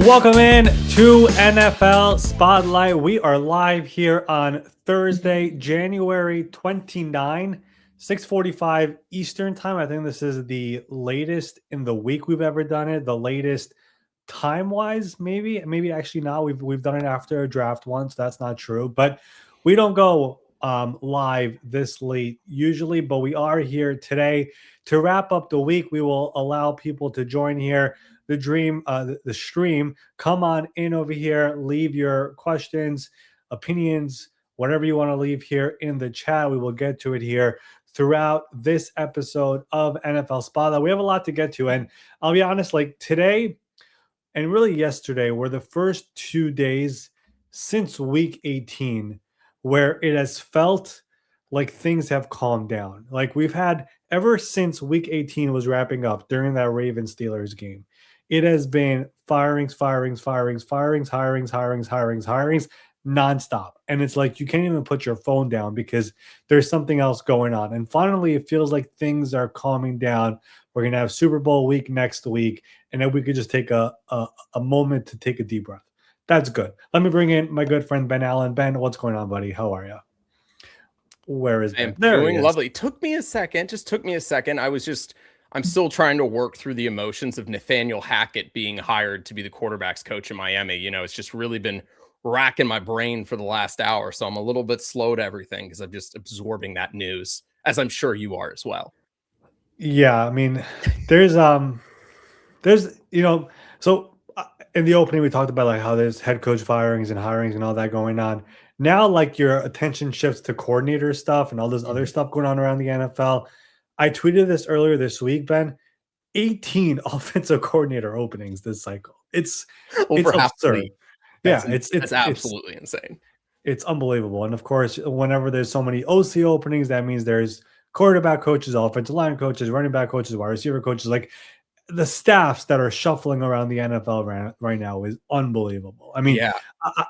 Welcome in to NFL Spotlight. We are live here on Thursday, January 29, 6:45 Eastern time. I think this is the latest in the week we've ever done it. The latest time-wise, maybe actually not. We've done it after a draft once. That's not true, but we don't go live this late usually, but we are here today to wrap up the week. We will allow people to join here. The stream, come on in over here, leave your questions, opinions, whatever you want to leave here in the chat. We will get to it here throughout this episode of NFL Spotlight. We have a lot to get to, and I'll be honest, like today and really yesterday were the first 2 days since week 18 where it has felt like things have calmed down. Like we've had ever since week 18 was wrapping up during that Ravens-Steelers game. It has been hirings, nonstop. And it's like you can't even put your phone down because there's something else going on. And finally, it feels like things are calming down. We're going to have Super Bowl week next week, and then we could just take a moment to take a deep breath. That's good. Let me bring in my good friend Ben Allen. Ben, what's going on, buddy? How are you? Where is Ben? There doing lovely. Took me a second. I'm still trying to work through the emotions of Nathaniel Hackett being hired to be the quarterback's coach in Miami. You know, it's just really been racking my brain for the last hour. So I'm a little bit slow to everything because I'm just absorbing that news, as I'm sure you are as well. Yeah, I mean, there's so in the opening we talked about like how there's head coach firings and hirings and all that going on. Now, like your attention shifts to coordinator stuff and all this other stuff going on around the NFL. I tweeted this earlier this week, Ben. 18 offensive coordinator openings this cycle. It's absurd. It's absolutely insane. It's unbelievable. And of course, whenever there's so many OC openings, that means there's quarterback coaches, offensive line coaches, running back coaches, wide receiver coaches. Like the staffs that are shuffling around the NFL right now is unbelievable. I mean, yeah.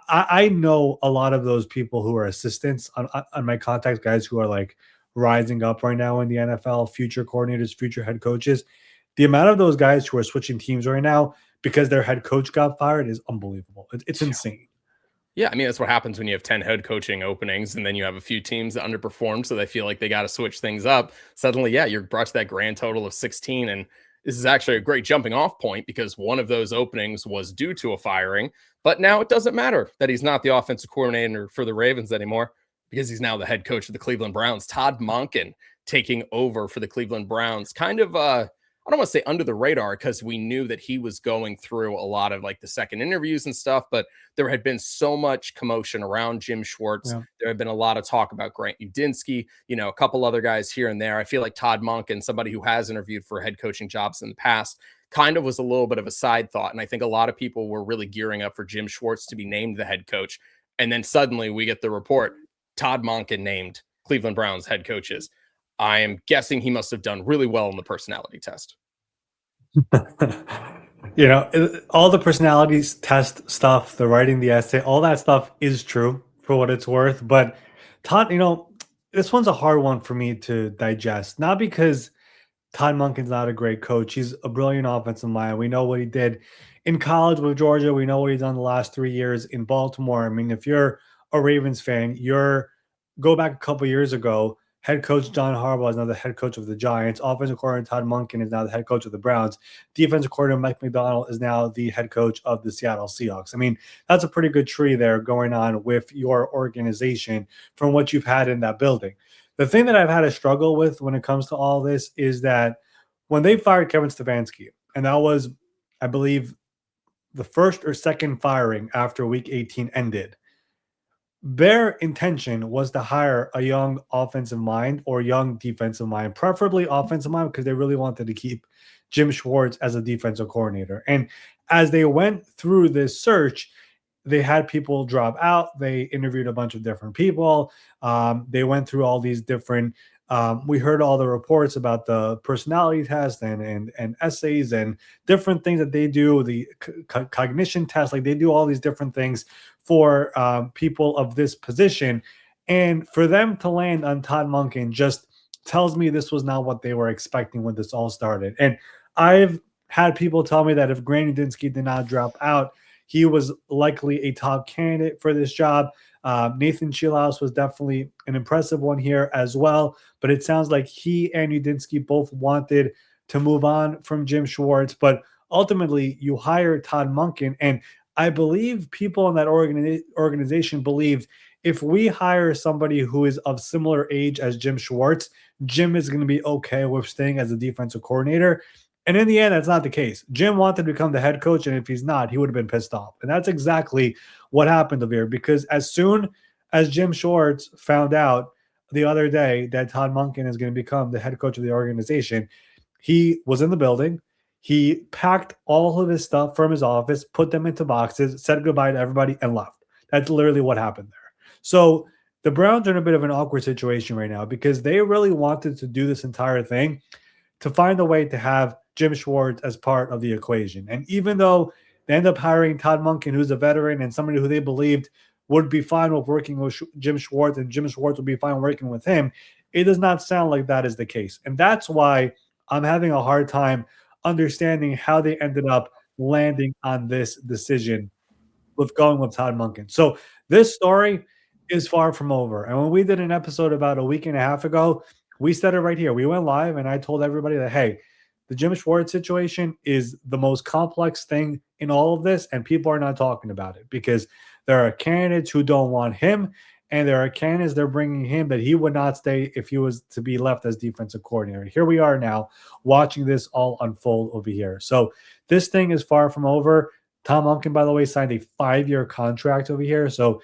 I know a lot of those people who are assistants on my contact guys who are like rising up right now in the NFL, future coordinators, future head coaches. The amount of those guys who are switching teams right now because their head coach got fired is unbelievable. It's insane. Yeah, I mean, that's what happens when you have 10 head coaching openings and then you have a few teams that underperform, so they feel like they got to switch things up. Suddenly, yeah, you're brought to that grand total of 16, and this is actually a great jumping off point because one of those openings was due to a firing, but now it doesn't matter that he's not the offensive coordinator for the Ravens anymore because he's now the head coach of the Cleveland Browns. Todd Monken taking over for the Cleveland Browns. Kind of, I don't want to say under the radar because we knew that he was going through a lot of like the second interviews and stuff, but there had been so much commotion around Jim Schwartz. Yeah. There had been a lot of talk about Grant Udinsky, a couple other guys here and there. I feel like Todd Monken, somebody who has interviewed for head coaching jobs in the past, kind of was a little bit of a side thought. And I think a lot of people were really gearing up for Jim Schwartz to be named the head coach. And then suddenly we get the report, Todd Monken named Cleveland Browns head coaches. I am guessing he must have done really well in the personality test. All the personalities test stuff, the writing the essay, all that stuff is true for what it's worth. But Todd, this one's a hard one for me to digest. Not because Todd Monken's not a great coach. He's a brilliant offensive mind. We know what he did in college with Georgia. We know what he's done the last 3 years in Baltimore. I mean, if you're a Ravens fan, go back a couple years ago, head coach John Harbaugh is now the head coach of the Giants. Offensive coordinator Todd Monken is now the head coach of the Browns. Defensive coordinator Mike McDonald is now the head coach of the Seattle Seahawks. I mean, that's a pretty good tree there going on with your organization from what you've had in that building. The thing that I've had a struggle with when it comes to all this is that when they fired Kevin Stefanski, and that was, I believe, the first or second firing after week 18 ended, their intention was to hire a young offensive mind or young defensive mind, preferably offensive mind, because they really wanted to keep Jim Schwartz as a defensive coordinator. And as they went through this search, they had people drop out. They interviewed a bunch of different people. They went through all these different we heard all the reports about the personality test and essays and different things that they do, the cognition test. Like they do all these different things for people of this position. And for them to land on Todd Monken just tells me this was not what they were expecting when this all started. And I've had people tell me that if Grant Udinsky did not drop out, he was likely a top candidate for this job. Nathan Chilaus was definitely an impressive one here as well, but it sounds like he and Udinski both wanted to move on from Jim Schwartz, but ultimately you hire Todd Monken, and I believe people in that organization believed if we hire somebody who is of similar age as Jim Schwartz, Jim is going to be okay with staying as a defensive coordinator. And in the end, that's not the case. Jim wanted to become the head coach, and if he's not, he would have been pissed off. And that's exactly what happened over here, because as soon as Jim Schwartz found out the other day that Todd Monken is going to become the head coach of the organization, he was in the building. He packed all of his stuff from his office, put them into boxes, said goodbye to everybody, and left. That's literally what happened there. So the Browns are in a bit of an awkward situation right now because they really wanted to do this entire thing to find a way to have Jim Schwartz as part of the equation. And even though they end up hiring Todd Monken, who's a veteran and somebody who they believed would be fine with working with Jim Schwartz, and Jim Schwartz would be fine working with him, it does not sound like that is the case. And that's why I'm having a hard time understanding how they ended up landing on this decision with going with Todd Monken. So this story is far from over. And when we did an episode about a week and a half ago, we said it right here. We went live and I told everybody that, hey, the Jim Schwartz situation is the most complex thing in all of this, and people are not talking about it because there are candidates who don't want him, and there are candidates they're bringing him that he would not stay if he was to be left as defensive coordinator. Here we are now watching this all unfold over here. So this thing is far from over. Tom Monken, by the way, signed a 5-year contract over here. So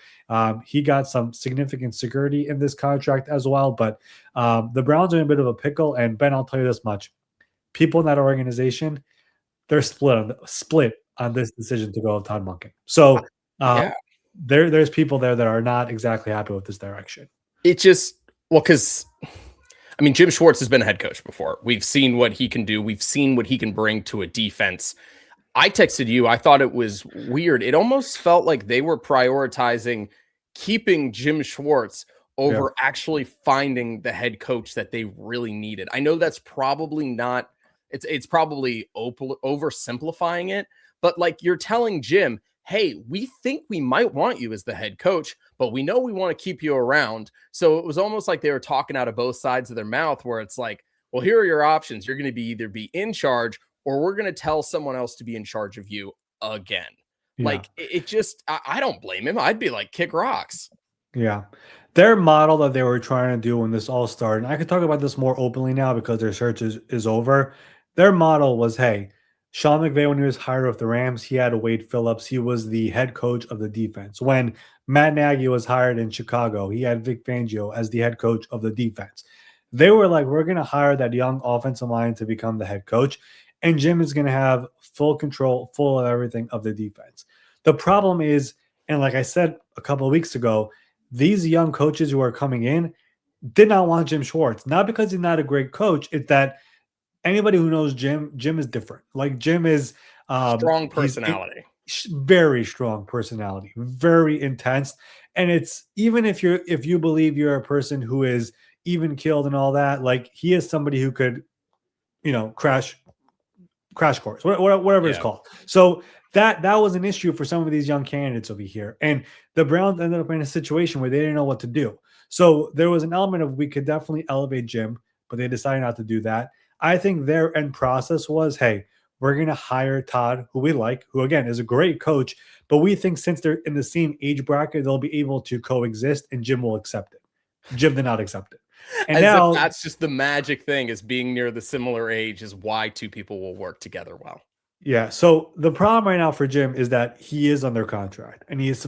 he got some significant security in this contract as well. But the Browns are in a bit of a pickle. And Ben, I'll tell you this much. People in that organization, they're split on this decision to go with Todd Monken. So there's people there that are not exactly happy with this direction. It just, well, because I mean, Jim Schwartz has been a head coach before. We've seen what he can do. We've seen what he can bring to a defense. I texted you. I thought it was weird. It almost felt like they were prioritizing keeping Jim Schwartz over actually finding the head coach that they really needed. I know that's probably not, it's probably oversimplifying it, but like you're telling Jim, hey, we think we might want you as the head coach, but we know we want to keep you around. So it was almost like they were talking out of both sides of their mouth, where it's like, well, here are your options. You're going to be either be in charge, or we're going to tell someone else to be in charge of you again. Yeah. Like it just, I don't blame him. I'd be like, kick rocks. Yeah. Their model that they were trying to do when this all started, and I can talk about this more openly now because their search is over. Their model was, hey, Sean McVay, when he was hired with the Rams, he had Wade Phillips. He was the head coach of the defense. When Matt Nagy was hired in Chicago, he had Vic Fangio as the head coach of the defense. They were like, we're going to hire that young offensive line to become the head coach, and Jim is going to have full control, full of everything of the defense. The problem is, and like I said a couple of weeks ago, these young coaches who are coming in did not want Jim Schwartz. Not because he's not a great coach. It's that anybody who knows Jim is different. Like Jim is strong personality, very strong personality, very intense. And it's even if you believe you're a person who is even killed and all that, like he is somebody who could, crash course, whatever it's called. So that was an issue for some of these young candidates over here. And the Browns ended up in a situation where they didn't know what to do. So there was an element of we could definitely elevate Jim, but they decided not to do that. I think their end process was, hey, we're going to hire Todd, who we like, who, again, is a great coach, but we think since they're in the same age bracket, they'll be able to coexist, and Jim will accept it. Jim did not accept it. And as now if that's just the magic thing, is being near the similar age is why two people will work together well. Yeah. So the problem right now for Jim is that he is under contract, and he is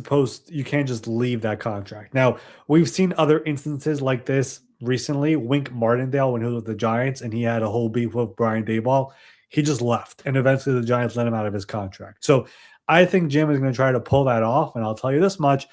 you can't just leave that contract. Now, we've seen other instances like this recently. Wink Martindale, when he was with the Giants and he had a whole beef with Brian Daboll, he just left, and eventually the Giants let him out of his contract. So I think Jim is going to try to pull that off. And I'll tell you this much.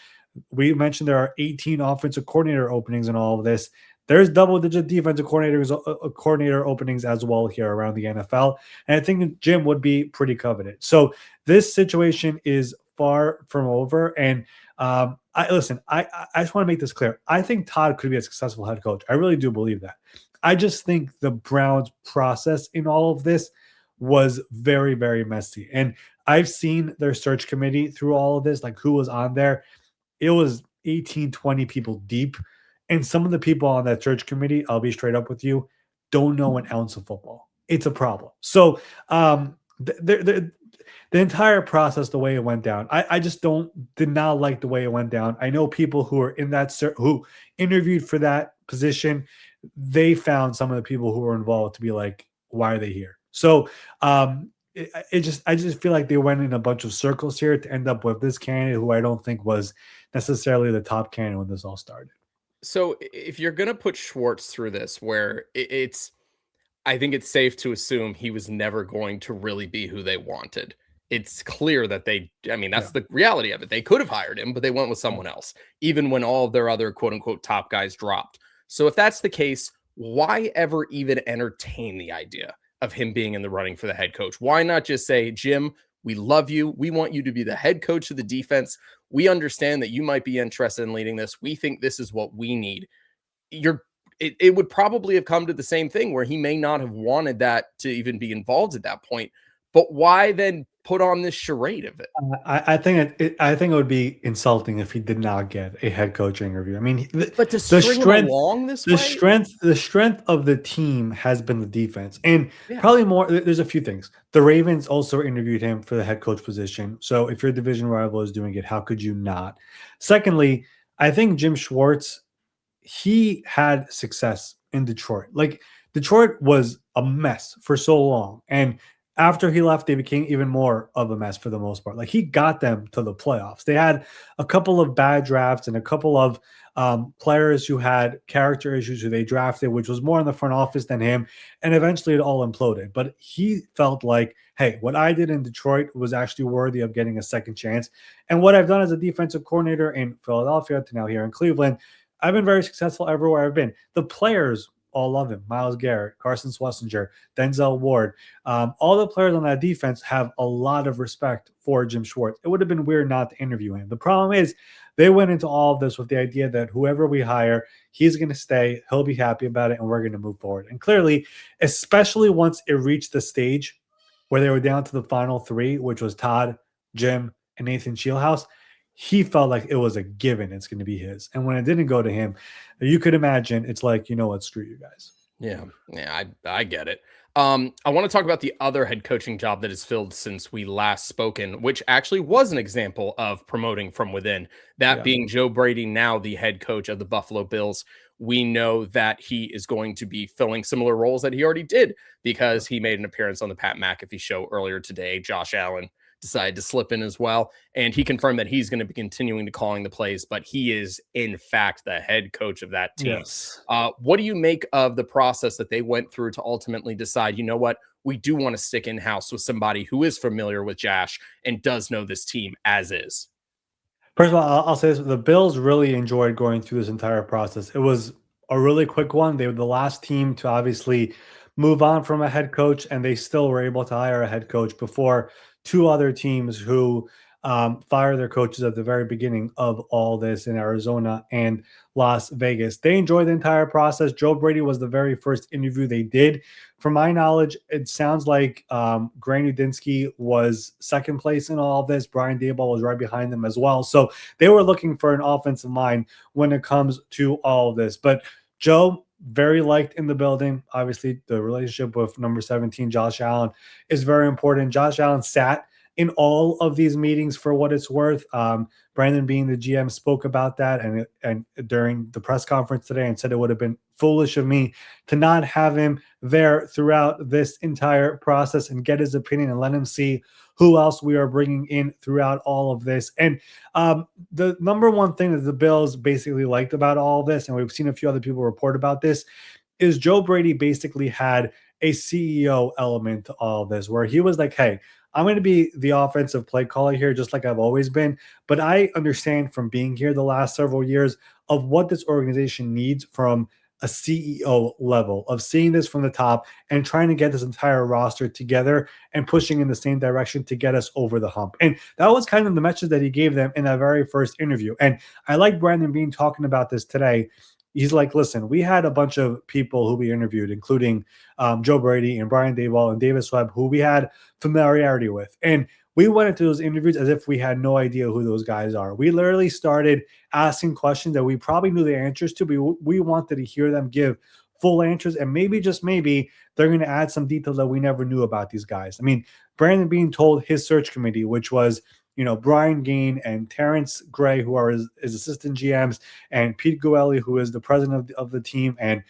We mentioned there are 18 offensive coordinator openings in all of this. There's double-digit defensive coordinator openings as well here around the NFL. And I think Jim would be pretty coveted. So this situation is far from over. And I just want to make this clear. I think Todd could be a successful head coach. I really do believe that. I just think the Browns' process in all of this was very, very messy. And I've seen their search committee through all of this, like who was on there. It was 18, 20 people deep. And some of the people on that search committee, I'll be straight up with you, don't know an ounce of football. It's a problem. So the entire process, the way it went down, I just did not like the way it went down. I know people who are in that who interviewed for that position, they found some of the people who were involved to be like, why are they here? So I just feel like they went in a bunch of circles here to end up with this candidate who I don't think was necessarily the top candidate when this all started. So if you're going to put Schwartz through this, where I think it's safe to assume he was never going to really be who they wanted. It's clear that I mean, that's the reality of it. They could have hired him, but they went with someone else, even when all of their other quote unquote top guys dropped. So if that's the case, why ever even entertain the idea of him being in the running for the head coach? Why not just say, Jim, we love you. We want you to be the head coach of the defense. We understand that you might be interested in leading this. We think this is what we need. It would probably have come to the same thing where he may not have wanted that to even be involved at that point. But why then put on this charade of it? I think it would be insulting if he did not get a head coach interview. I mean, But to string him along this way? The strength of the team has been the defense, and Yeah. probably more. There's a few things. The Ravens also interviewed him for the head coach position. So if your division rival is doing it, how could you not? Secondly, I think Jim Schwartz, he had success in Detroit. Like Detroit was a mess for so long, and after he left, they became even more of a mess for the most part. Like he got them to the playoffs. They had a couple of bad drafts and a couple of players who had character issues who they drafted, which was more in the front office than him. And eventually it all imploded. But he felt like, hey, what I did in Detroit was actually worthy of getting a second chance. And what I've done as a defensive coordinator in Philadelphia to now here in Cleveland, I've been very successful everywhere I've been. The players all love him. Myles Garrett, Carson Schlesinger, Denzel Ward. All the players on that defense have a lot of respect for Jim Schwartz. It would have been weird not to interview him. The problem is they went into all of this with the idea that whoever we hire, he's going to stay, he'll be happy about it, and we're going to move forward. And clearly, especially once it reached the stage where they were down to the final three, which was Todd, Jim, and Nathan Shieldhouse, he felt like it was a given it's going to be his. And when it didn't go to him, you could imagine it's like, you know what, screw you guys. Yeah, I get it. I want to talk about the other head coaching job that is filled since we last spoken, which actually was an example of promoting from within, that being Joe Brady, now the head coach of the Buffalo Bills. We know that he is going to be filling similar roles that he already did because he made an appearance on the Pat McAfee show earlier today. Josh Allen decided to slip in as well. And he confirmed that he's going to be continuing to calling the plays, but he is in fact the head coach of that team. Yes. What do you make of the process that they went through to ultimately decide, you know what, we do want to stick in-house with somebody who is familiar with Josh and does know this team as is? First of all, I'll say this. The Bills really enjoyed going through this entire process. It was a really quick one. They were the last team to obviously move on from a head coach, and they still were able to hire a head coach before two other teams who fired their coaches at the very beginning of all this in Arizona and Las Vegas. They enjoyed the entire process. Joe Brady was the very first interview they did. From my knowledge, it sounds like Grant Udinsky was second place in all of this. Brian Daboll was right behind them as well. So they were looking for an offensive mind when it comes to all of this. But Joe, very liked in the building. Obviously, the relationship with number 17, Josh Allen, is very important. Josh Allen sat in all of these meetings for what it's worth. Brandon, being the GM, spoke about that and during the press conference today and said it would have been foolish of me to not have him there throughout this entire process and get his opinion and let him see who else we are bringing in throughout all of this. And the number one thing that the Bills basically liked about all of this, and we've seen a few other people report about this, is Joe Brady basically had a CEO element to all of this, where he was like, hey, I'm going to be the offensive play caller here, just like I've always been. But I understand from being here the last several years of what this organization needs from a CEO level, of seeing this from the top and trying to get this entire roster together and pushing in the same direction to get us over the hump. And that was kind of the message that he gave them in that very first interview. And I like Brandon Beane talking about this today he's like, listen, we had a bunch of people who we interviewed, including Joe Brady and Brian Daboll and Davis Webb, who we had familiarity with. And we went into those interviews as if we had no idea who those guys are. We literally started asking questions that we probably knew the answers to, but we wanted to hear them give full answers. And maybe, just maybe, they're going to add some details that we never knew about these guys. I mean, Brandon Beane told his search committee, which was, Brian Gain and Terrence Gray, who are his assistant GMs, and Pete Goelli, who is the president of the team, and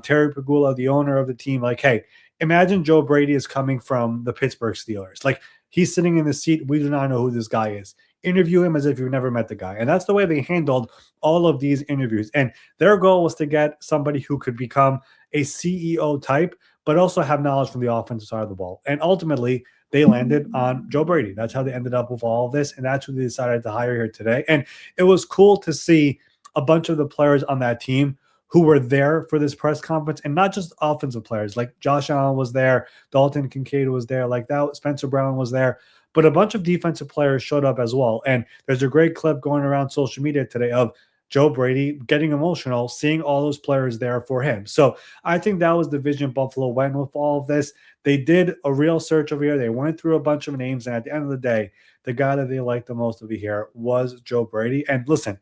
Terry Pagula, the owner of the team, like, hey, imagine Joe Brady is coming from the Pittsburgh Steelers. Like, he's sitting in the seat. We do not know who this guy is. Interview him as if you've never met the guy. And that's the way they handled all of these interviews. And their goal was to get somebody who could become a CEO type, but also have knowledge from the offensive side of the ball. And ultimately, they landed on Joe Brady. That's how they ended up with all of this. And that's who they decided to hire here today. And it was cool to see a bunch of the players on that team who were there for this press conference, and not just offensive players. Like Josh Allen was there, Dalton Kincaid was there, like that, Spencer Brown was there, but a bunch of defensive players showed up as well. And there's a great clip going around social media today of Joe Brady getting emotional, seeing all those players there for him. So I think that was the vision Buffalo went with all of this. They did a real search over here. They went through a bunch of names, and at the end of the day, the guy that they liked the most over here was Joe Brady. And listen,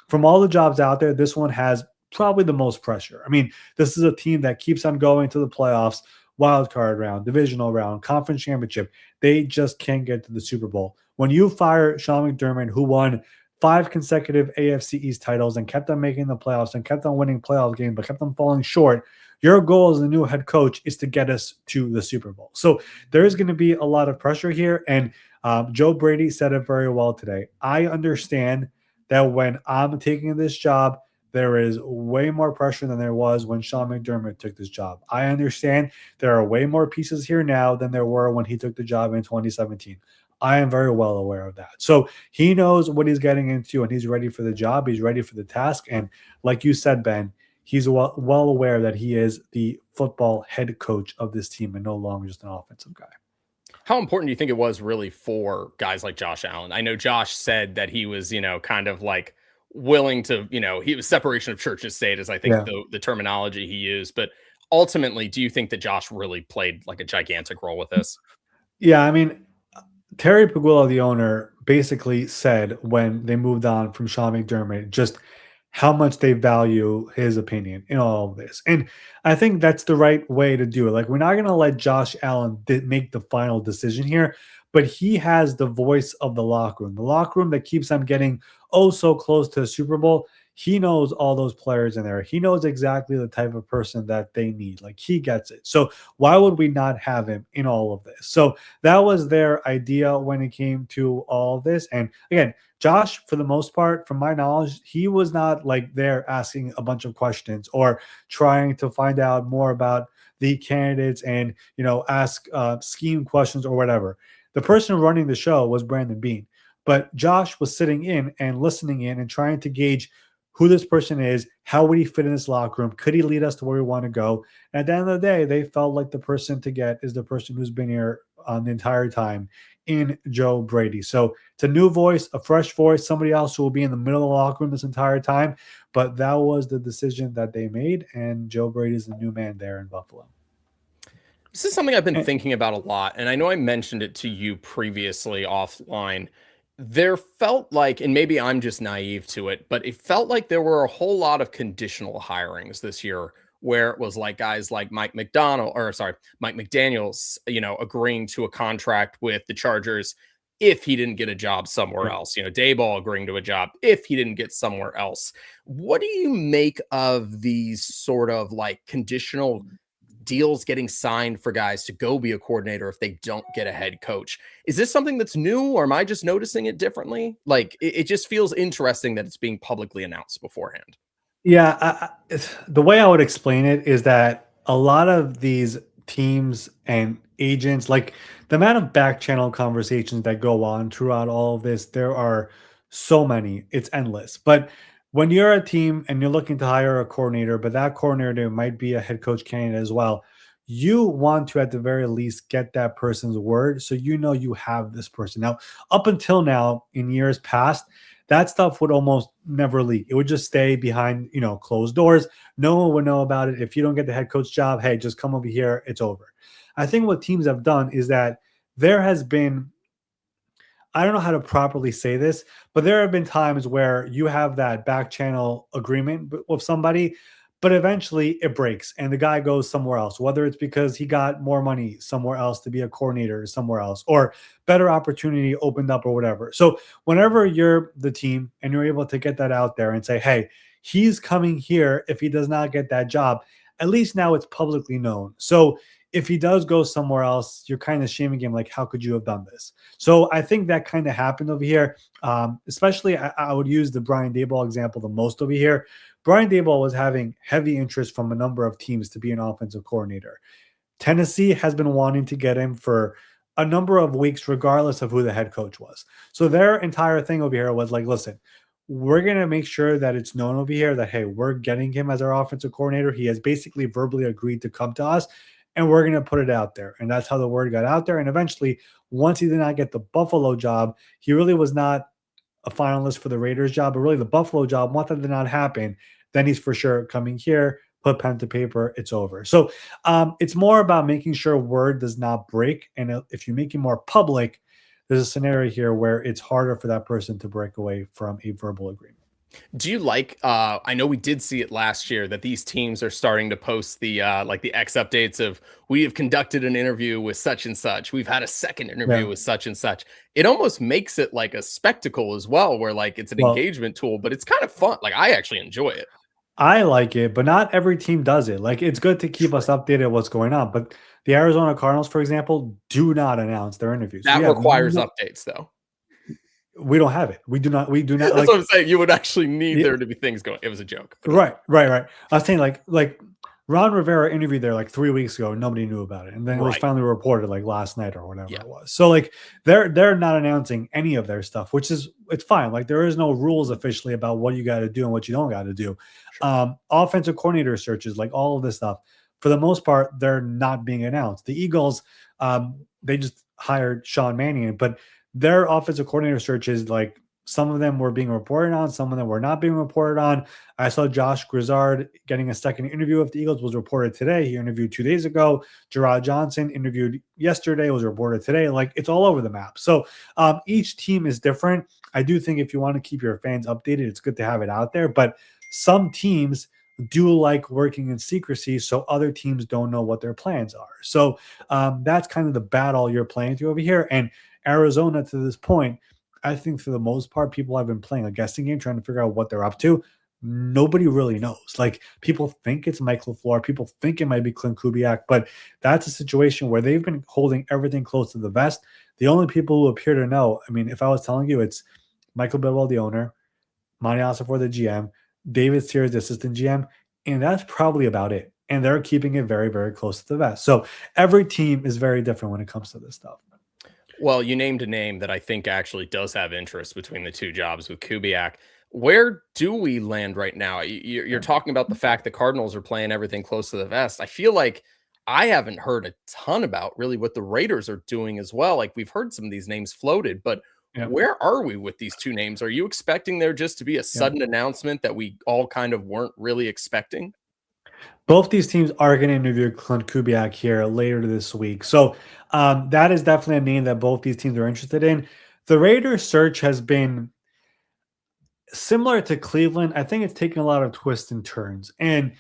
from all the jobs out there, this one has probably the most pressure. I mean, this is a team that keeps on going to the playoffs, wild card round, divisional round, conference championship. They just can't get to the Super Bowl. When you fire Sean McDermott, who won 5 consecutive AFC East titles and kept on making the playoffs and kept on winning playoff games, but kept on falling short, your goal as the new head coach is to get us to the Super Bowl. So there is going to be a lot of pressure here. And Joe Brady said it very well today. I understand that when I'm taking this job, there is way more pressure than there was when Sean McDermott took this job. I understand there are way more pieces here now than there were when he took the job in 2017. I am very well aware of that. So he knows what he's getting into, and he's ready for the job. He's ready for the task. And like you said, Ben, he's well aware that he is the football head coach of this team and no longer just an offensive guy. How important do you think it was really for guys like Josh Allen? I know Josh said that he was, kind of like willing to, he was separation of church and state, as I think the terminology he used. But ultimately, do you think that Josh really played like a gigantic role with this? Yeah, I mean, Terry Pagula, the owner, basically said when they moved on from Sean McDermott, just how much they value his opinion in all of this. And I think that's the right way to do it. Like, we're not going to let Josh Allen make the final decision here, but he has the voice of the locker room that keeps them getting so close to the Super Bowl. He knows all those players in there. He knows exactly the type of person that they need. Like, he gets it. So why would we not have him in all of this? So that was their idea when it came to all of this. And again, Josh, for the most part, from my knowledge, he was not like there asking a bunch of questions or trying to find out more about the candidates and, ask scheme questions or whatever. The person running the show was Brandon Beane, but Josh was sitting in and listening in and trying to gauge who this person is, how would he fit in this locker room, could he lead us to where we want to go? And at the end of the day, they felt like the person to get is the person who's been here the entire time, in Joe Brady. So it's a new voice, a fresh voice, somebody else who will be in the middle of the locker room this entire time. But that was the decision that they made, and Joe Brady is the new man there in Buffalo. This is something I've been thinking about a lot, and I know I mentioned it to you previously offline. There felt like, and maybe I'm just naive to it, but it felt like there were a whole lot of conditional hirings this year where it was like guys like Mike McDaniels, agreeing to a contract with the Chargers if he didn't get a job somewhere else, Daboll agreeing to a job if he didn't get somewhere else. What do you make of these sort of like conditional deals getting signed for guys to go be a coordinator if they don't get a head coach? Is this something that's new, or am I just noticing it differently? Like, it just feels interesting that it's being publicly announced beforehand. Yeah, the way I would explain it is that a lot of these teams and agents, like the amount of back channel conversations that go on throughout all of this, there are so many, it's endless. But when you're a team and you're looking to hire a coordinator, but that coordinator might be a head coach candidate as well, you want to at the very least get that person's word so you have this person. Now, up until now, in years past, that stuff would almost never leak. It would just stay behind, closed doors. No one would know about it. If you don't get the head coach job, hey, just come over here. It's over. I think what teams have done is that there has been, I don't know how to properly say this, but there have been times where you have that back channel agreement with somebody, but eventually it breaks and the guy goes somewhere else, whether it's because he got more money somewhere else to be a coordinator somewhere else, or better opportunity opened up or whatever. So whenever you're the team and you're able to get that out there and say, hey, he's coming here if he does not get that job, at least now it's publicly known. So if he does go somewhere else, you're kind of shaming him, like, how could you have done this? So I think that kind of happened over here. Especially, I would use the Brian Daboll example the most over here. Brian Daboll was having heavy interest from a number of teams to be an offensive coordinator. Tennessee has been wanting to get him for a number of weeks, regardless of who the head coach was. So their entire thing over here was like, listen, we're going to make sure that it's known over here that, hey, we're getting him as our offensive coordinator. He has basically verbally agreed to come to us, and we're going to put it out there. And that's how the word got out there. And eventually, once he did not get the Buffalo job, he really was not a finalist for the Raiders job, but really the Buffalo job. Once that did not happen, then he's for sure coming here, put pen to paper, it's over. So it's more about making sure word does not break. And if you make it more public, there's a scenario here where it's harder for that person to break away from a verbal agreement. Do you like I know we did see it last year that these teams are starting to post the like the X updates of, we have conducted an interview with such and such. We've had a second interview with such and such. It almost makes it like a spectacle as well, where like it's an engagement tool, but it's kind of fun. Like I actually enjoy it. I like it, but not every team does it. Like, it's good to keep us updated what's going on, but the Arizona Cardinals, for example, do not announce their interviews. That requires updates though. We don't have it. We do not. That's like, what I'm saying. You would actually need there to be things going. It was a joke. Right. I was saying like Ron Rivera interviewed there like 3 weeks ago and nobody knew about it. And then it was finally reported like last night or whatever it was. So like they're not announcing any of their stuff, which is, it's fine. Like there is no rules officially about what you got to do and what you don't got to do. Offensive coordinator searches, like all of this stuff, for the most part, they're not being announced. The Eagles, they just hired Sean Mannion, but their offensive coordinator searches, like some of them were being reported on, some of them were not being reported on. I saw Josh Grizzard getting a second interview with the Eagles, was reported today. He interviewed 2 days ago. Gerard Johnson interviewed yesterday, was reported today. Like it's all over the map. So each team is different. I do think if you want to keep your fans updated, it's good to have it out there. But some teams do like working in secrecy so other teams don't know what their plans are. So that's kind of the battle you're playing through over here. And Arizona, to this point, I think for the most part, people have been playing a guessing game, trying to figure out what they're up to. Nobody really knows. Like people think it's Mike LaFleur, people think it might be Clint Kubiak, but that's a situation where they've been holding everything close to the vest. The only people who appear to know, I mean, if I was telling you, it's Michael Bidwell, the owner, Monty Ossenfort, the GM, David Sears, the assistant GM, and that's probably about it. And they're keeping it very, very close to the vest. So every team is very different when it comes to this stuff. Well, you named a name that I think actually does have interest between the two jobs with Kubiak. Where do we land right now? You're talking about the fact the Cardinals are playing everything close to the vest. I feel like I haven't heard a ton about really what the Raiders are doing as well. Like we've heard some of these names floated, but where are we with these two names? Are you expecting there just to be a sudden announcement that we all kind of weren't really expecting? Both these teams are going to interview Clint Kubiak here later this week. So that is definitely a name that both these teams are interested in. The Raiders search has been similar to Cleveland. I think it's taken a lot of twists and turns. And,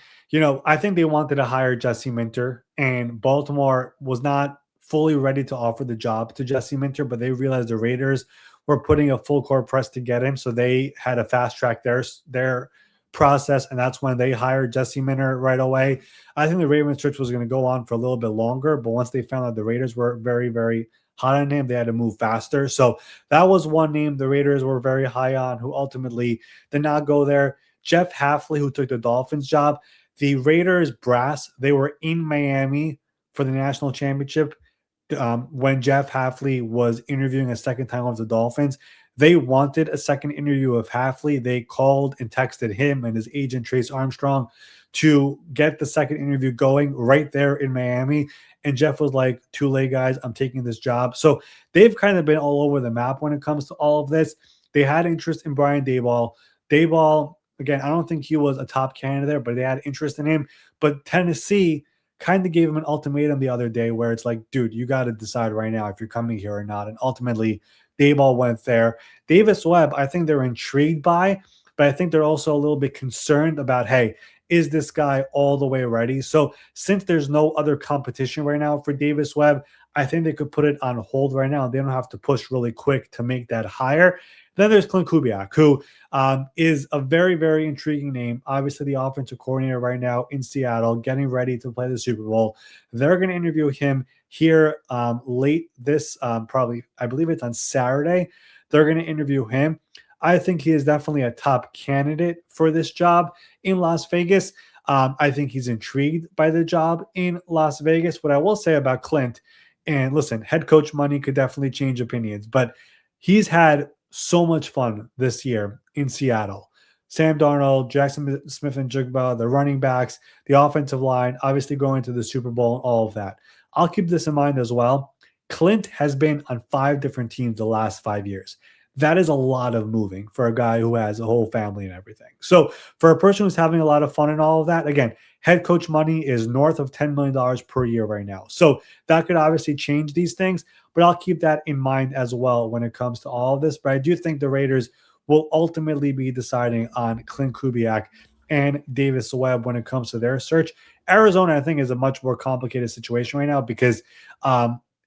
I think they wanted to hire Jesse Minter, and Baltimore was not fully ready to offer the job to Jesse Minter, but they realized the Raiders were putting a full court press to get him. So they had to fast track their process, and that's when they hired Jesse Minter right away. I think the Ravens search was going to go on for a little bit longer, but once they found out the Raiders were very, very hot on him, they had to move faster. So that was one name the Raiders were very high on, who ultimately did not go there. Jeff Hafley, who took the Dolphins job. The Raiders brass, they were in Miami for the national championship when Jeff Hafley was interviewing a second time with the Dolphins. They wanted a second interview of Hafley. They called and texted him and his agent, Trace Armstrong, to get the second interview going right there in Miami. And Jeff was like, too late, guys. I'm taking this job. So they've kind of been all over the map when it comes to all of this. They had interest in Brian Daboll. Daboll, again, I don't think he was a top candidate there, but they had interest in him. But Tennessee kind of gave him an ultimatum the other day where it's like, dude, you got to decide right now if you're coming here or not. And ultimately, Daboll went there. Davis Webb, I think they're intrigued by, but I think they're also a little bit concerned about, hey, is this guy all the way ready? So since there's no other competition right now for Davis Webb, I think they could put it on hold right now. They don't have to push really quick to make that higher. Then there's Clint Kubiak, who is a very, very intriguing name. Obviously, the offensive coordinator right now in Seattle, getting ready to play the Super Bowl. They're going to interview him here late this, probably, I believe it's on Saturday. They're going to interview him. I think he is definitely a top candidate for this job in Las Vegas. I think he's intrigued by the job in Las Vegas. What I will say about Clint, and listen, head coach money could definitely change opinions, but he's had so much fun this year in Seattle. Sam Darnold, Jackson Smith and Jigba, the running backs, the offensive line, obviously going to the Super Bowl and all of that. I'll keep this in mind as well. Clint has been on 5 different teams the last 5 years. That is a lot of moving for a guy who has a whole family and everything. So for a person who's having a lot of fun and all of that, again, head coach money is north of $10 million per year right now. So that could obviously change these things, but I'll keep that in mind as well when it comes to all of this. But I do think the Raiders will ultimately be deciding on Clint Kubiak and Davis Webb when it comes to their search. Arizona, I think, is a much more complicated situation right now because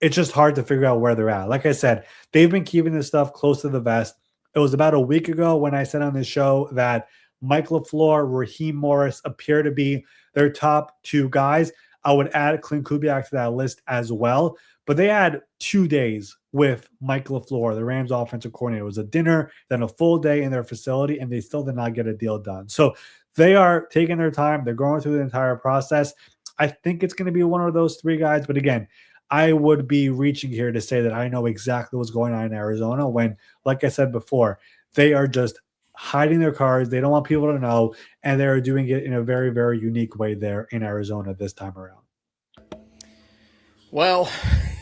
it's just hard to figure out where they're at. Like I said, they've been keeping this stuff close to the vest. It was about a week ago when I said on this show that Mike LaFleur, Raheem Morris appear to be their top 2 guys. I would add Clint Kubiak to that list as well. But they had 2 days with Mike LaFleur, the Rams offensive coordinator. It was a dinner, then a full day in their facility, and they still did not get a deal done. So they are taking their time. They're going through the entire process. I think it's going to be one of those 3 guys. But again, I would be reaching here to say that I know exactly what's going on in Arizona when, like I said before, they are just hiding their cards. They don't want people to know, and they're doing it in a very, very unique way there in Arizona this time around. Well,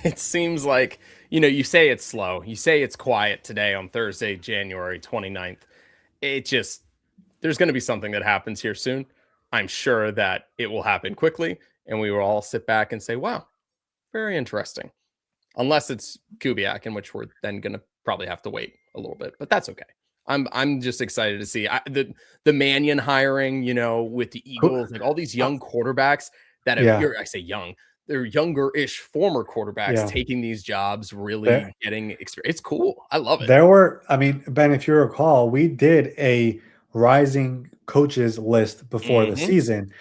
it seems like, you say it's slow. You say it's quiet today on Thursday, January 29th. There's going to be something that happens here soon. I'm sure that it will happen quickly, and we will all sit back and say, wow, very interesting. Unless it's Kubiak, in which we're then going to probably have to wait a little bit, but that's okay. I'm just excited to see the Mannion hiring, with the Eagles, like all these young quarterbacks that have, I say young, they're younger-ish former quarterbacks taking these jobs, really getting experience. It's cool. I love it. Ben, if you recall, we did a rising coaches list before the season.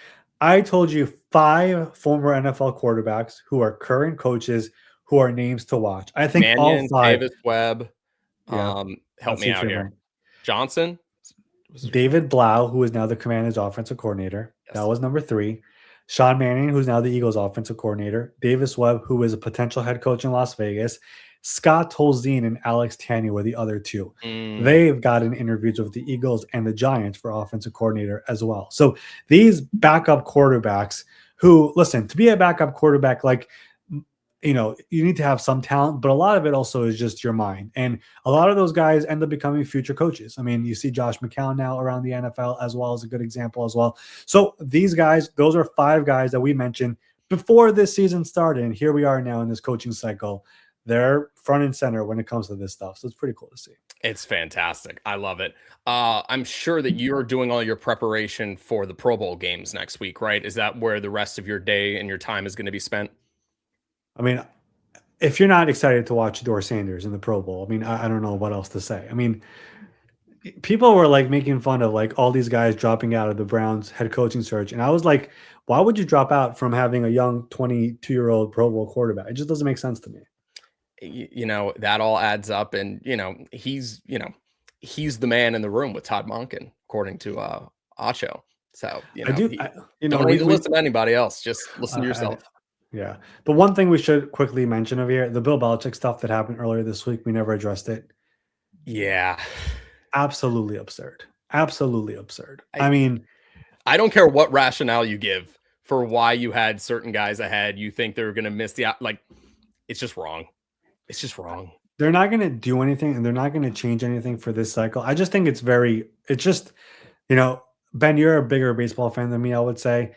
I told you 5 former NFL quarterbacks who are current coaches who are names to watch. I think Mannion, all 5. Davis Webb. Help me out here. Johnson. David Blau, who is now the Commanders' offensive coordinator. Yes. That was number 3. Sean Mannion, who's now the Eagles' offensive coordinator. Davis Webb, who is a potential head coach in Las Vegas. Scott Tolzien and Alex Tanny were the other 2. They've gotten interviews with the Eagles and the Giants for offensive coordinator as well. So these backup quarterbacks who, listen, to be a backup quarterback, like, you need to have some talent, but a lot of it also is just your mind. And a lot of those guys end up becoming future coaches. I mean, you see Josh McCown now around the NFL as well as a good example as well. So these guys, those are 5 guys that we mentioned before this season started. And here we are now in this coaching cycle. They're front and center when it comes to this stuff. So it's pretty cool to see. It's fantastic. I love it. I'm sure that you're doing all your preparation for the Pro Bowl games next week, right? Is that where the rest of your day and your time is going to be spent? I mean, if you're not excited to watch Dor Sanders in the Pro Bowl, I mean, I don't know what else to say. I mean, people were like making fun of like all these guys dropping out of the Browns head coaching search. And I was like, why would you drop out from having a young 22-year-old Pro Bowl quarterback? It just doesn't make sense to me. That all adds up. And, he's the man in the room with Todd Monken, according to Acho. So, don't need to listen to anybody else. Just listen to yourself. Yeah. The one thing we should quickly mention over here, the Bill Belichick stuff that happened earlier this week, we never addressed it. Yeah. Absolutely absurd. Absolutely absurd. I mean, I don't care what rationale you give for why you had certain guys ahead. You think they're going to miss it's just wrong. It's just wrong. they're not going to do anything and they're not going to change anything for this cycle. I just think it's just, you know, Ben, you're a bigger baseball fan than me, I would say.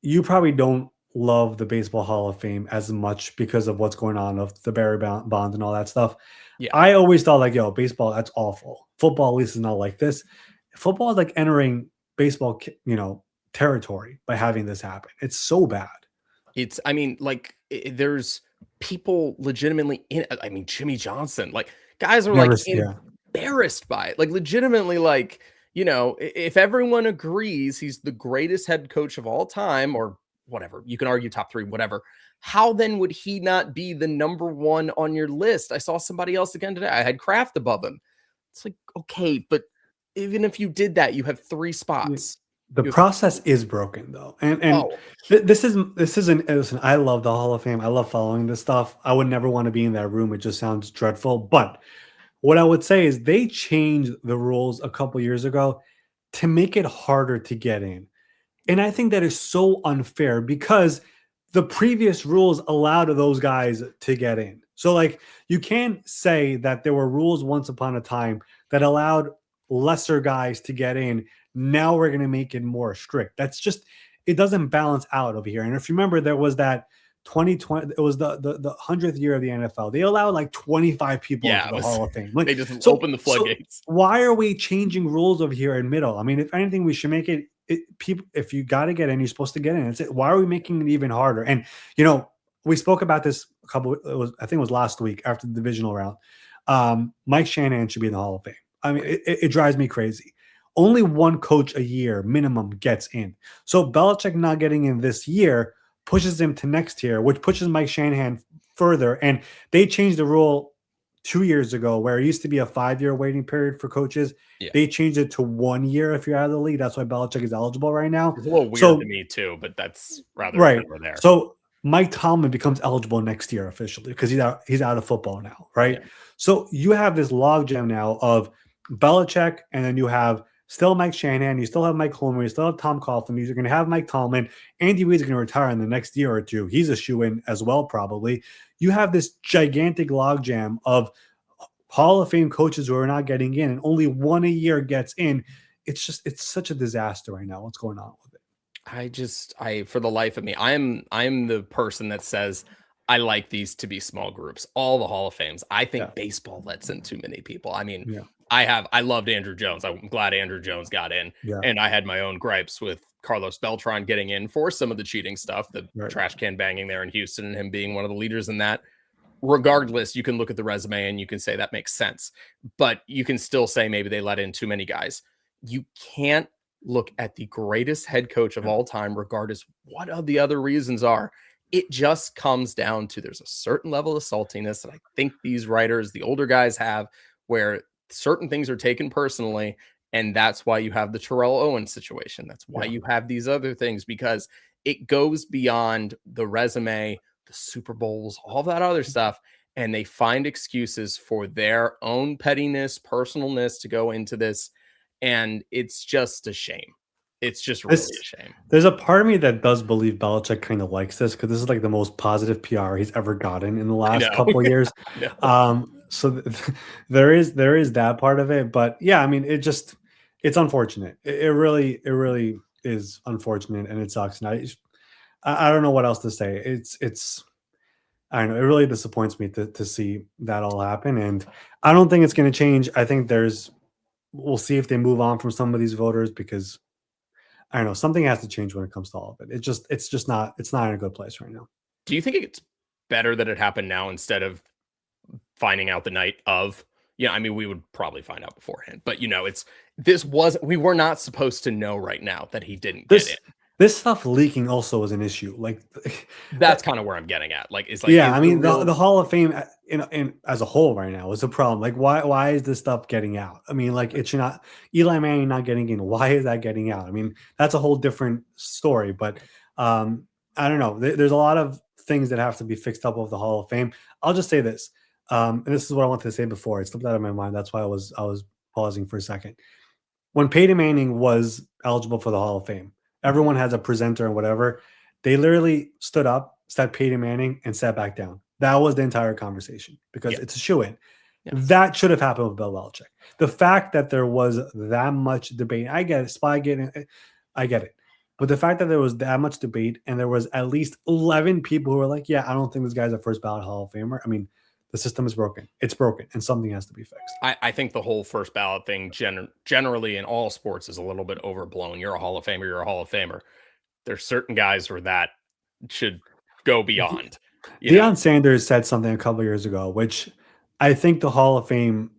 You probably don't love the Baseball Hall of Fame as much because of what's going on of the Barry Bonds and all that stuff. Yeah. I always thought like, yo, baseball, that's awful. Football at least is not like this. Football is like entering baseball, territory by having this happen. It's so bad. I mean, like, there's people legitimately I mean, Jimmy Johnson, like, guys are like Never, yeah, embarrassed by it. Like, legitimately, like, if everyone agrees he's the greatest head coach of all time, or whatever, you can argue top three, whatever. How then would he not be the number one on your list? I saw somebody else again today. I had Kraft above him. It's like, okay, but even if you did that, you have three spots. the process is broken though, and Oh, this isn't. Listen, I love the Hall of Fame. I love following this stuff. I would never want to be in that room. It just sounds dreadful. But what I would say is they changed the rules a couple years ago to make it harder to get in. And I think that is so unfair because the previous rules allowed those guys to get in. So, like, you can't say that there were rules once upon a time that allowed lesser guys to get in. Now we're going to make it more strict. That's just, it doesn't balance out over here. And if you remember, there was that 2020, it was the 100th year of the NFL. They allowed like 25 people yeah, into the Hall of Fame. Like, they just so, opened the floodgates. why are we changing rules over here in middle? I mean, if anything, we should make people, if you got to get in, you're supposed to get in. It's why are we making it even harder? And we spoke about this I think it was last week after the divisional round. Mike Shanahan should be in the Hall of Fame. I mean, it drives me crazy. Only one coach a year minimum gets in. So Belichick not getting in this year pushes him to next year, which pushes Mike Shanahan further. And they changed the rule 2 years ago where it used to be a 5-year waiting period for coaches. Yeah. They changed it to 1 year if you're out of the league. That's why Belichick is eligible right now. It's a little weird to me too, but that's rather right there. So Mike Tomlin becomes eligible next year officially because he's out of football now, right? Yeah. So you have this logjam now of Belichick, and then you have still Mike Shanahan, you still have Mike Holmgren, you still have Tom Coughlin, you're going to have Mike Tomlin. Andy Reid's going to retire in the next year or two. He's a shoo-in as well, probably. You have this gigantic logjam of Hall of Fame coaches who are not getting in, and only one a year gets in. It's such a disaster right now. What's going on with it? I for the life of me, I'm the person that says I like these to be small groups. All the Hall of Fames. I think baseball lets in too many people. I mean, I loved Andrew Jones. I'm glad Andrew Jones got in. Yeah. And I had my own gripes with Carlos Beltran getting in for some of the cheating stuff, the trash can banging there in Houston, and him being one of the leaders in that. Regardless, you can look at the resume and you can say that makes sense, but you can still say maybe they let in too many guys. You can't look at the greatest head coach of all time, regardless what of the other reasons are. It just comes down to there's a certain level of saltiness that I think these writers, the older guys, have, where certain things are taken personally, and that's why you have the Terrell Owens situation. That's why you have these other things, because it goes beyond the resume, the Super Bowls, all that other stuff, and they find excuses for their own pettiness, personalness to go into this, and it's just a shame. It's just really a shame. There's a part of me that does believe Belichick kind of likes this because this is like the most positive PR he's ever gotten in the last couple years. So there is that part of it, but yeah, I mean, it's unfortunate. It really is unfortunate, and it sucks. And I don't know what else to say. I don't know. It really disappoints me to see that all happen, and I don't think it's going to change. I think we'll see if they move on from some of these voters because I don't know, something has to change when it comes to all of it. It's not in a good place right now. Do you think it's better that it happened now instead of finding out the night of? Yeah, I mean, we would probably find out beforehand, but we were not supposed to know right now that he didn't get in. This stuff leaking also is an issue. Like that's kind of where I'm getting at. I mean, the Hall of Fame in as a whole right now is a problem. Like, why is this stuff getting out? I mean, like, it should not. Eli Manning not getting in. Why is that getting out? I mean, that's a whole different story. But I don't know. There's a lot of things that have to be fixed up with the Hall of Fame. I'll just say this, and this is what I wanted to say before. It slipped out of my mind. That's why I was pausing for a second. When Peyton Manning was eligible for the Hall of Fame, everyone has a presenter and whatever. They literally stood up, said Peyton Manning, and sat back down. That was the entire conversation because Yeah. it's a shoe-in. Yeah. That should have happened with Bill Belichick. The fact that there was that much debate, I get it, Spygate, I get it. But the fact that there was that much debate and there was at least 11 people who were like, yeah, I don't think this guy's a first ballot Hall of Famer. I mean, the system is broken. It's broken and something has to be fixed. I think the whole first ballot thing generally in all sports is a little bit overblown. You're a Hall of Famer, you're a Hall of Famer. There's certain guys where that should go beyond. Deion Sanders said something a couple of years ago, which I think the Hall of Fame,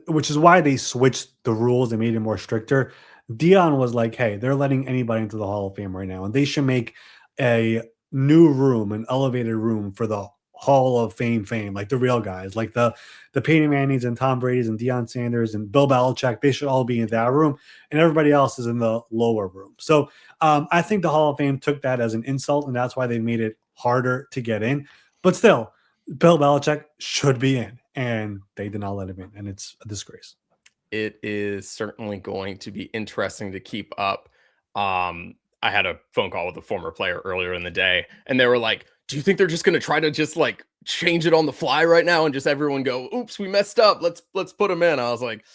which is why they switched the rules and made it more stricter. Deion was like, hey, they're letting anybody into the Hall of Fame right now, and they should make a new room, an elevated room for the Hall of Fame, like the real guys, like the Peyton Mannings and Tom Brady's and Deion Sanders and Bill Belichick. They should all be in that room, and everybody else is in the lower room. So I think the Hall of Fame took that as an insult, and that's why they made it harder to get in. But still, Bill Belichick should be in, and they did not let him in, and it's a disgrace. It is certainly going to be interesting to keep up. I had a phone call with a former player earlier in the day, and they were like, do you think they're just going to try to just like change it on the fly right now and just everyone go, oops, we messed up. Let's put them in. I was like,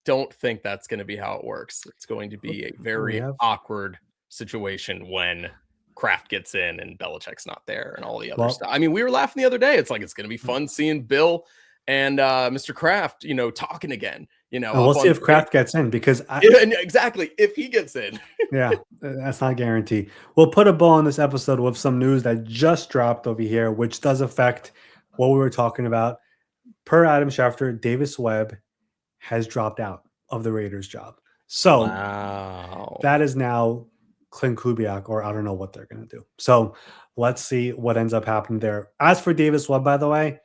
don't think that's going to be how it works. It's going to be a very awkward situation when Kraft gets in and Belichick's not there and all the other stuff. I mean, we were laughing the other day. It's like, it's going to be fun seeing Bill and Mr. Kraft, talking again. We'll see if Kraft gets in because exactly if he gets in. Yeah, that's not guaranteed. We'll put a bow on this episode with some news that just dropped over here, which does affect what we were talking about. Per Adam Schefter, Davis Webb has dropped out of the Raiders job. So that is now Clint Kubiak, or I don't know what they're going to do. So let's see what ends up happening there. As for Davis Webb, by the way,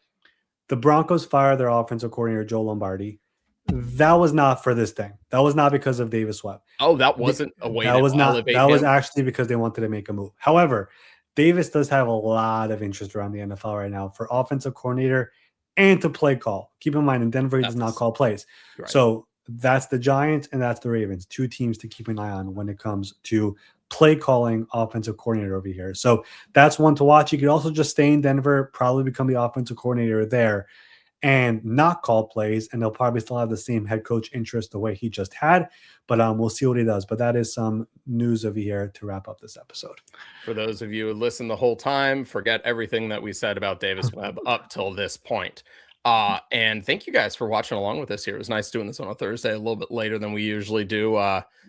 the Broncos fired their offensive coordinator, Joe Lombardi. That was not for this thing. That was not because of Davis Webb. Oh, that wasn't a way that was not. That was actually because they wanted to make a move. However, Davis does have a lot of interest around the NFL right now for offensive coordinator and to play call. Keep in mind, in Denver, he does not call plays. Right. So that's the Giants and that's the Ravens. Two teams to keep an eye on when it comes to play calling offensive coordinator over here. So that's one to watch. You could also just stay in Denver, probably become the offensive coordinator there and not call plays, and they'll probably still have the same head coach interest the way he just had, but we'll see what he does. But that is some news over here to wrap up this episode. For those of you who listened the whole time, forget everything that we said about Davis Webb up till this point. And thank you guys for watching along with us here. It was nice doing this on a Thursday, a little bit later than we usually do.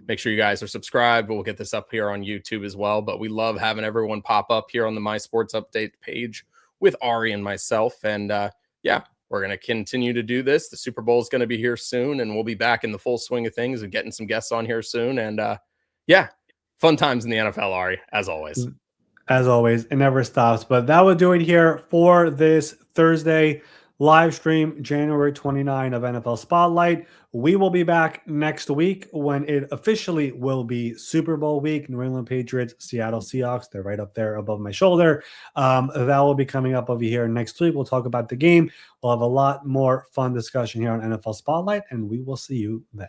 Make sure you guys are subscribed. We'll get this up here on YouTube as well, but we love having everyone pop up here on the My Sports Update page with Ari and myself. And yeah, we're going to continue to do this. The Super Bowl is going to be here soon, and we'll be back in the full swing of things and getting some guests on here soon. And yeah, fun times in the NFL, Ari, as always. As always, it never stops. But that will do it here for this Thursday live stream, January 29 of NFL Spotlight. We will be back next week when it officially will be Super Bowl week. New England Patriots, Seattle Seahawks. They're right up there above my shoulder. That will be coming up over here next week. We'll talk about the game. We'll have a lot more fun discussion here on NFL Spotlight, and we will see you then.